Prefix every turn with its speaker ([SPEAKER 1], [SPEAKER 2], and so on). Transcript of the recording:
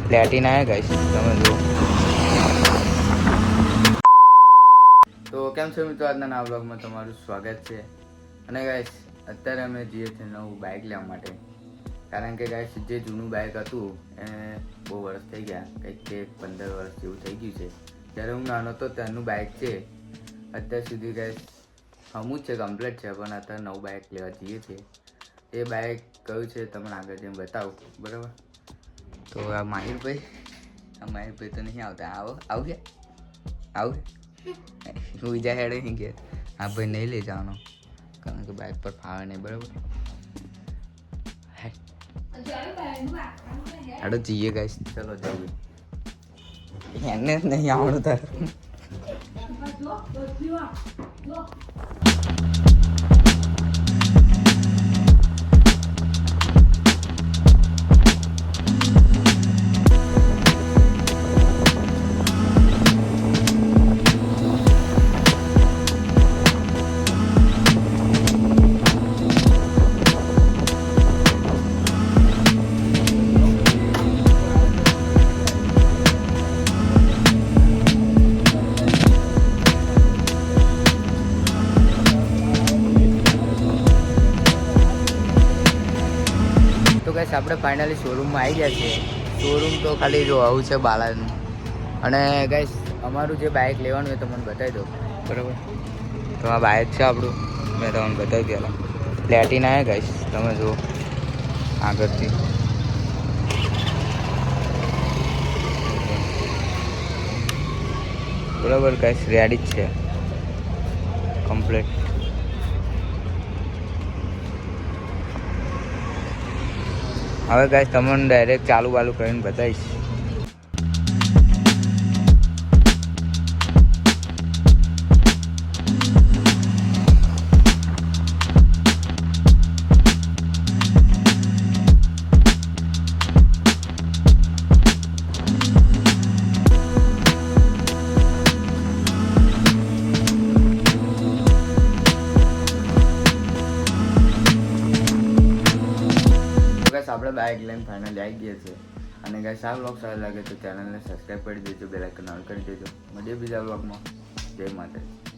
[SPEAKER 1] Platina હે guys, તમે જુઓ. તો કેમ છો મિત્રો, આજના નવા બ્લોગમાં તમારું સ્વાગત છે. અને ગાઈસ અત્યારે અમે જઈએ છીએ નવું બાઇક લેવા માટે, કારણ કે ગાઈસ જે જૂનું બાઇક હતું એ બહુ વર્ષ થઈ ગયા, કંઈક કે 15 વર્ષ જેવું થઈ ગયું છે. જ્યારે હું નાનો હતો ત્યારનું બાઇક છે. અત્યાર સુધી ગાઈસ હમું જ છે, કમ્પ્લીટ છે, પણ અત્યારે નવું બાઇક લેવા જઈએ છીએ. એ બાઇક કયું છે તમને આગળ જઈને બતાવું, બરાબર? તો આ માહિરભાઈ તો નહીં આવતા. આવું હું બીજા હેડે નહીં કે આ ભાઈ નહીં લઈ જવાનો, કારણ કે બાઇક પર ફાવે નહીં, બરાબર? હાડો જઈએ ગાઈસ, ચલો જઈએ. એને જ નહીં આવડું તારે. તો ગાઈસ આપણે ફાઇનલી શોરૂમમાં આવી ગયા છીએ. શોરૂમ તો ખાલી જો આવું છે બાલાનું. અને ગાઈસ અમારું જે બાઇક લેવાનું એ તમને બતાવી દો, બરાબર? તો આ બાઇક છે આપણું, મેં તમને બતાવી દેલા. પ્લેટિના હે ગાઈસ, તમે જુઓ આગળથી. બરાબર ગાઈસ, રેડી જ છે કમ્પ્લીટ. હવે ગાઈસ તમને ડાયરેક્ટ ચાલુ કરીને બતાવીશ. આપણે બાઇક લઈને ફાઇનલી આવી ગયા છે. અને ગાઈસ આ વ્લોગ સારો લાગે તો ચેનલને સબસ્ક્રાઈબ કરી દેજો, બેલ આઇકન ઓન કરી દેજો. મળીએ બીજા વ્લોગમાં. જય માતાજી.